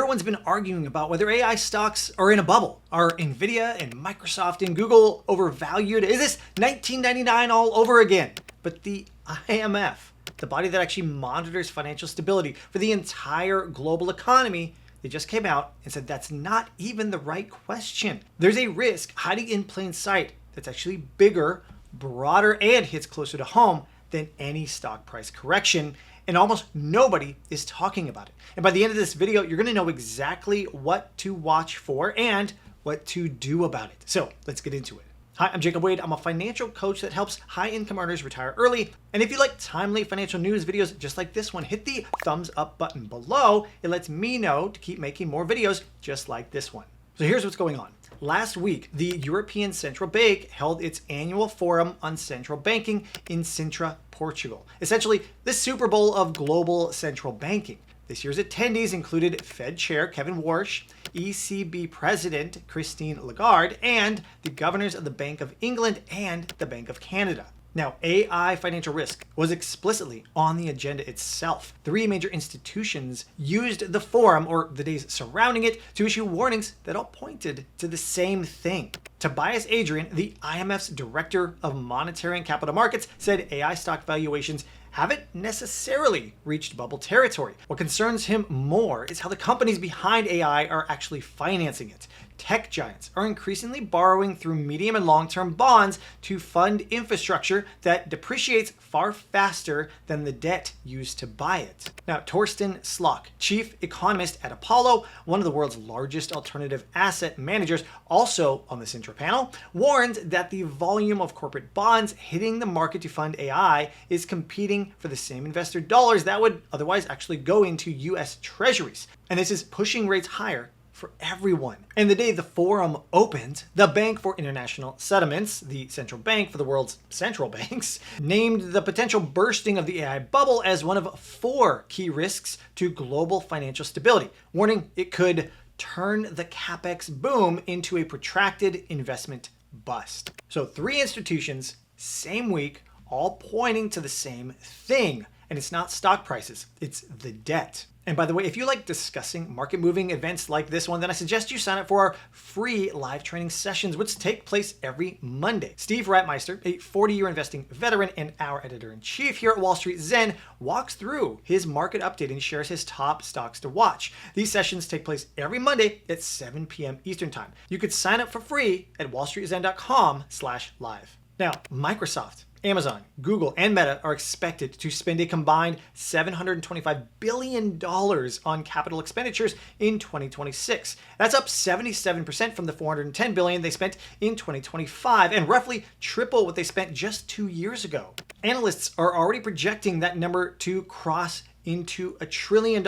everyone's been arguing about whether AI stocks are in a bubble. Are Nvidia and Microsoft and Google overvalued? Is this 1999 all over again? But the IMF, the body that actually monitors financial stability for the entire global economy, they just came out and said that's not even the right question. There's a risk hiding in plain sight that's actually bigger, broader, and hits closer to home than any stock price correction, and almost nobody is talking about it. And by the end of this video, you're gonna know exactly what to watch for and what to do about it. So let's get into it. Hi, I'm Jacob Wade. I'm a financial coach that helps high-income earners retire early. And if you like timely financial news videos just like this one, hit the thumbs up button below. It lets me know to keep making more videos just like this one. So here's what's going on. Last week, the European Central Bank held its annual forum on central banking in Sintra, Portugal. Essentially, the Super Bowl of global central banking. This year's attendees included Fed Chair Kevin Warsh, ECB President Christine Lagarde, and the governors of the Bank of England and the Bank of Canada. Now, AI financial risk was explicitly on the agenda itself. Three major institutions used the forum, or the days surrounding it, to issue warnings that all pointed to the same thing. Tobias Adrian, the IMF's Director of Monetary and Capital Markets, said AI stock valuations haven't necessarily reached bubble territory. What concerns him more is how the companies behind AI are actually financing it. Tech giants are increasingly borrowing through medium and long-term bonds to fund infrastructure that depreciates far faster than the debt used to buy it. Now, Torsten Slok, chief economist at Apollo, one of the world's largest alternative asset managers, also on the Sintra panel, warned that the volume of corporate bonds hitting the market to fund AI is competing for the same investor dollars that would otherwise actually go into US treasuries. And this is pushing rates higher for everyone. And the day the forum opened, the Bank for International Settlements, the central bank for the world's central banks, named the potential bursting of the AI bubble as one of 4 key risks to global financial stability, warning it could turn the capex boom into a protracted investment bust. So 3 institutions, same week, all pointing to the same thing. And it's not stock prices, it's the debt. And by the way, if you like discussing market-moving events like this one, then I suggest you sign up for our free live training sessions, which take place every Monday. Steve Ratmeister, a 40-year investing veteran and our editor-in-chief here at WallStreetZen, walks through his market update and shares his top stocks to watch. These sessions take place every Monday at 7 p.m. Eastern Time. You could sign up for free at wallstreetzen.com/live. Now, Microsoft, Amazon, Google, and Meta are expected to spend a combined $725 billion on capital expenditures in 2026. That's up 77% from the $410 billion they spent in 2025, and roughly triple what they spent just 2 years ago. Analysts are already projecting that number to cross into $1 trillion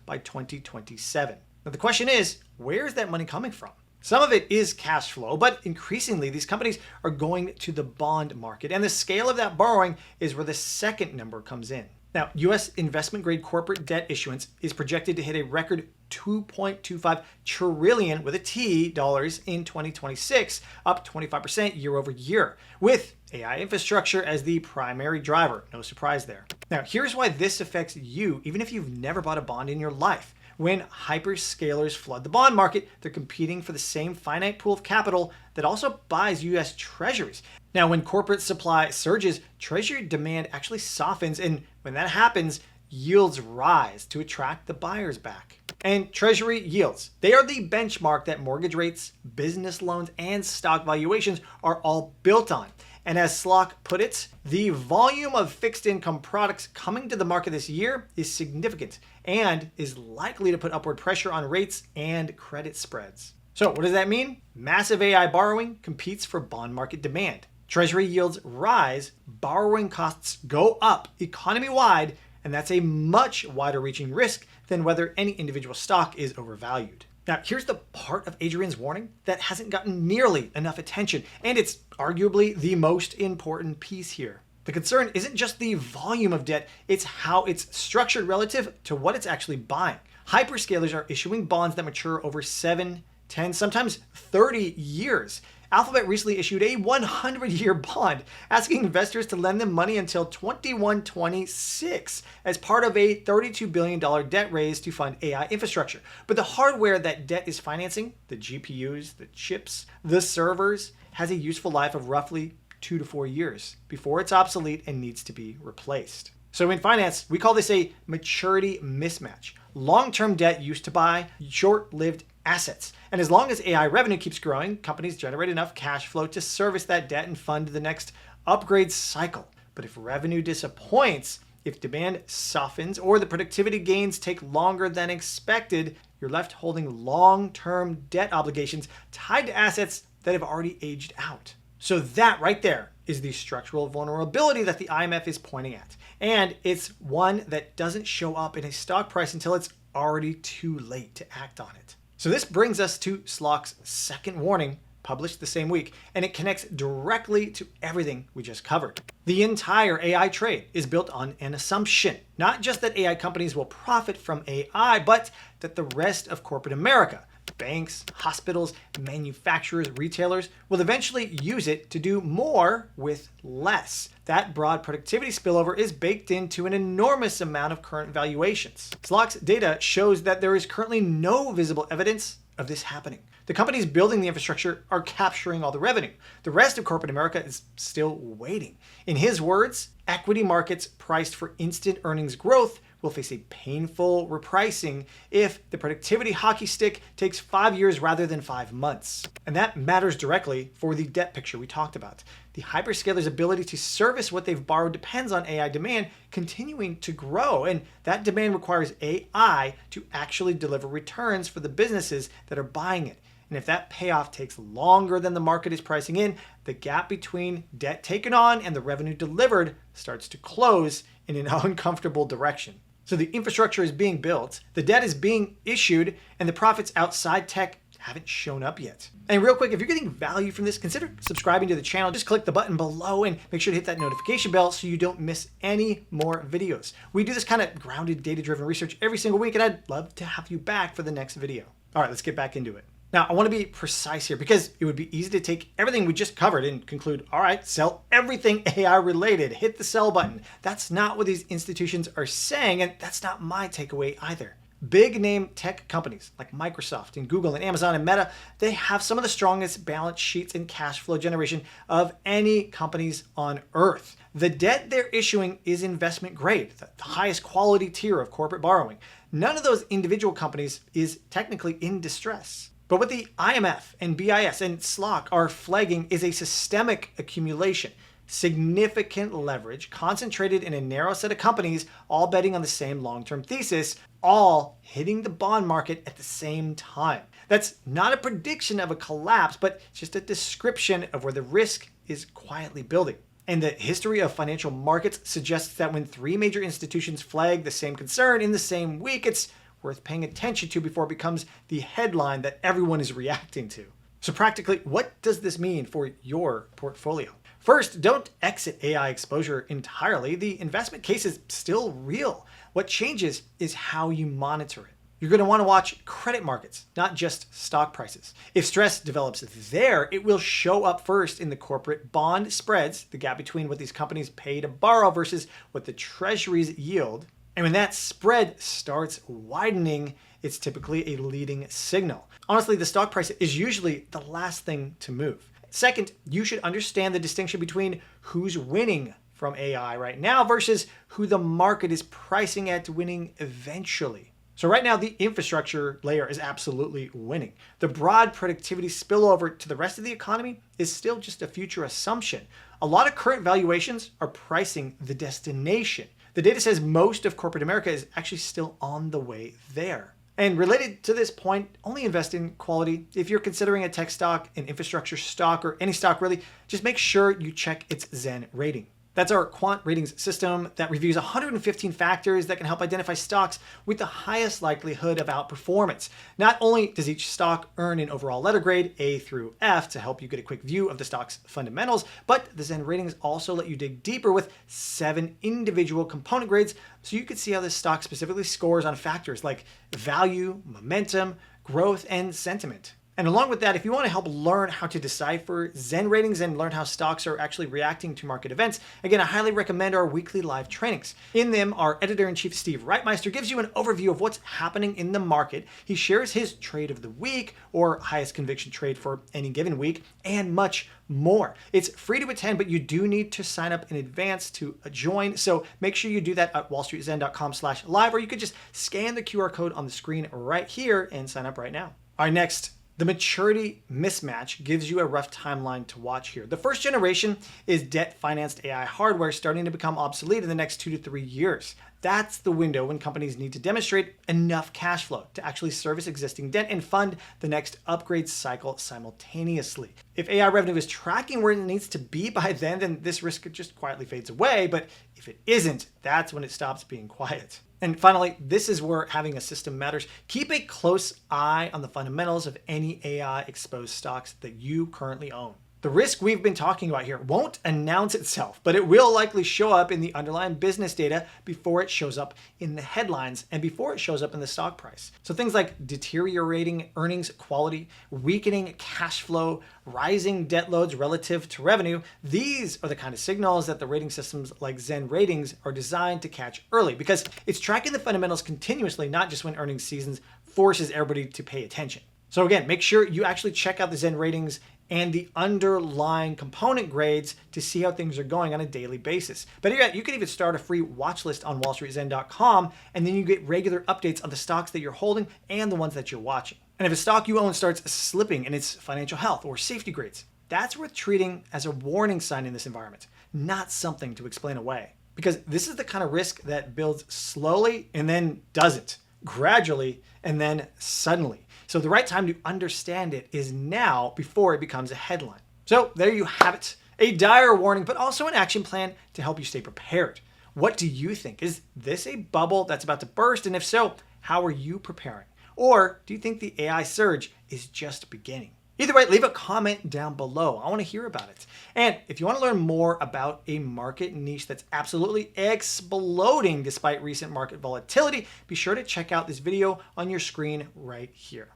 by 2027. Now the question is, where is that money coming from? Some of it is cash flow, but increasingly these companies are going to the bond market, and the scale of that borrowing is where the second number comes in. Now, US investment-grade corporate debt issuance is projected to hit a record $2.25 trillion with a T dollars in 2026, up 25% year over year, with AI infrastructure as the primary driver. No surprise there. Now, here's why this affects you, even if you've never bought a bond in your life. When hyperscalers flood the bond market, they're competing for the same finite pool of capital that also buys US treasuries. Now, when corporate supply surges, treasury demand actually softens, and when that happens, yields rise to attract the buyers back. And treasury yields, they are the benchmark that mortgage rates, business loans, and stock valuations are all built on. And as Slok put it, the volume of fixed income products coming to the market this year is significant and is likely to put upward pressure on rates and credit spreads. So what does that mean? Massive AI borrowing competes for bond market demand. Treasury yields rise, borrowing costs go up economy-wide, and that's a much wider reaching risk than whether any individual stock is overvalued. Now, here's the part of Adrian's warning that hasn't gotten nearly enough attention, and it's arguably the most important piece here. The concern isn't just the volume of debt, it's how it's structured relative to what it's actually buying. Hyperscalers are issuing bonds that mature over 7, 10, sometimes 30 years. Alphabet recently issued a 100-year bond asking investors to lend them money until 2126 as part of a $32 billion debt raise to fund AI infrastructure. But the hardware that debt is financing, the GPUs, the chips, the servers, has a useful life of roughly 2 to 4 years before it's obsolete and needs to be replaced. So in finance, we call this a maturity mismatch. Long-term debt used to buy short-lived assets. And as long as AI revenue keeps growing, companies generate enough cash flow to service that debt and fund the next upgrade cycle. But if revenue disappoints, if demand softens, or the productivity gains take longer than expected, you're left holding long-term debt obligations tied to assets that have already aged out. So that right there is the structural vulnerability that the IMF is pointing at. And it's one that doesn't show up in a stock price until it's already too late to act on it. So this brings us to SLOC's second warning, published the same week, and it connects directly to everything we just covered. The entire AI trade is built on an assumption, not just that AI companies will profit from AI, but that the rest of corporate America, banks, hospitals, manufacturers, retailers, will eventually use it to do more with less. That broad productivity spillover is baked into an enormous amount of current valuations. SLOC's data shows that there is currently no visible evidence of this happening. The companies building the infrastructure are capturing all the revenue. The rest of corporate America is still waiting. In his words, equity markets priced for instant earnings growth will face a painful repricing if the productivity hockey stick takes 5 years rather than 5 months. And that matters directly for the debt picture we talked about. The hyperscalers' ability to service what they've borrowed depends on AI demand continuing to grow, and that demand requires AI to actually deliver returns for the businesses that are buying it. And if that payoff takes longer than the market is pricing in, the gap between debt taken on and the revenue delivered starts to close in an uncomfortable direction. So the infrastructure is being built, the debt is being issued, and the profits outside tech haven't shown up yet. And real quick, if you're getting value from this, consider subscribing to the channel. Just click the button below and make sure to hit that notification bell so you don't miss any more videos. We do this kind of grounded, data-driven research every single week, and I'd love to have you back for the next video. All right, let's get back into it. Now, I want to be precise here because it would be easy to take everything we just covered and conclude, all right, sell everything AI related, hit the sell button. That's not what these institutions are saying, and that's not my takeaway either. Big name tech companies like Microsoft and Google and Amazon and Meta, they have some of the strongest balance sheets and cash flow generation of any companies on earth. The debt they're issuing is investment grade, the highest quality tier of corporate borrowing. None of those individual companies is technically in distress. But what the IMF and BIS and SLOC are flagging is a systemic accumulation, significant leverage concentrated in a narrow set of companies, all betting on the same long-term thesis, all hitting the bond market at the same time. That's not a prediction of a collapse, but just a description of where the risk is quietly building. And the history of financial markets suggests that when three major institutions flag the same concern in the same week, it's worth paying attention to before it becomes the headline that everyone is reacting to. So practically, what does this mean for your portfolio? First, don't exit AI exposure entirely. The investment case is still real. What changes is how you monitor it. You're going to want to watch credit markets, not just stock prices. If stress develops there, it will show up first in the corporate bond spreads, the gap between what these companies pay to borrow versus what the treasuries yield. And when that spread starts widening, it's typically a leading signal. Honestly, the stock price is usually the last thing to move. Second, you should understand the distinction between who's winning from AI right now versus who the market is pricing at winning eventually. So right now, the infrastructure layer is absolutely winning. The broad productivity spillover to the rest of the economy is still just a future assumption. A lot of current valuations are pricing the destination. The data says most of corporate America is actually still on the way there. And related to this point, only invest in quality. If you're considering a tech stock, an infrastructure stock, or any stock really, just make sure you check its Zen rating. That's our quant ratings system that reviews 115 factors that can help identify stocks with the highest likelihood of outperformance. Not only does each stock earn an overall letter grade, A through F, to help you get a quick view of the stock's fundamentals, but the Zen ratings also let you dig deeper with 7 individual component grades so you can see how this stock specifically scores on factors like value, momentum, growth, and sentiment. And along with that, if you want to help learn how to decipher Zen ratings and learn how stocks are actually reacting to market events, again, I highly recommend our weekly live trainings. In them, our editor-in-chief Steve Reitmeister gives you an overview of what's happening in the market. He shares his trade of the week or highest conviction trade for any given week and much more. It's free to attend, but you do need to sign up in advance to join. So make sure you do that at wallstreetzen.com/live, or you could just scan the QR code on the screen right here and sign up right now. All right, next. The maturity mismatch gives you a rough timeline to watch here. The first generation is debt-financed AI hardware starting to become obsolete in the next 2 to 3 years. That's the window when companies need to demonstrate enough cash flow to actually service existing debt and fund the next upgrade cycle simultaneously. If AI revenue is tracking where it needs to be by then this risk just quietly fades away. But if it isn't, that's when it stops being quiet. And finally, this is where having a system matters. Keep a close eye on the fundamentals of any AI exposed stocks that you currently own. The risk we've been talking about here won't announce itself, but it will likely show up in the underlying business data before it shows up in the headlines and before it shows up in the stock price. So things like deteriorating earnings quality, weakening cash flow, rising debt loads relative to revenue, these are the kind of signals that the rating systems like Zen Ratings are designed to catch early, because it's tracking the fundamentals continuously, not just when earnings seasons forces everybody to pay attention. So again, make sure you actually check out the Zen Ratings and the underlying component grades to see how things are going on a daily basis. Better yet, you can even start a free watch list on WallStreetZen.com, and then you get regular updates on the stocks that you're holding and the ones that you're watching. And if a stock you own starts slipping in its financial health or safety grades, that's worth treating as a warning sign in this environment, not something to explain away. Because this is the kind of risk that builds slowly and then doesn't, gradually and then suddenly. So the right time to understand it is now before it becomes a headline. So there you have it. A dire warning, but also an action plan to help you stay prepared. What do you think? Is this a bubble that's about to burst? And if so, how are you preparing? Or do you think the AI surge is just beginning? Either way, leave a comment down below. I want to hear about it. And if you want to learn more about a market niche that's absolutely exploding despite recent market volatility, be sure to check out this video on your screen right here.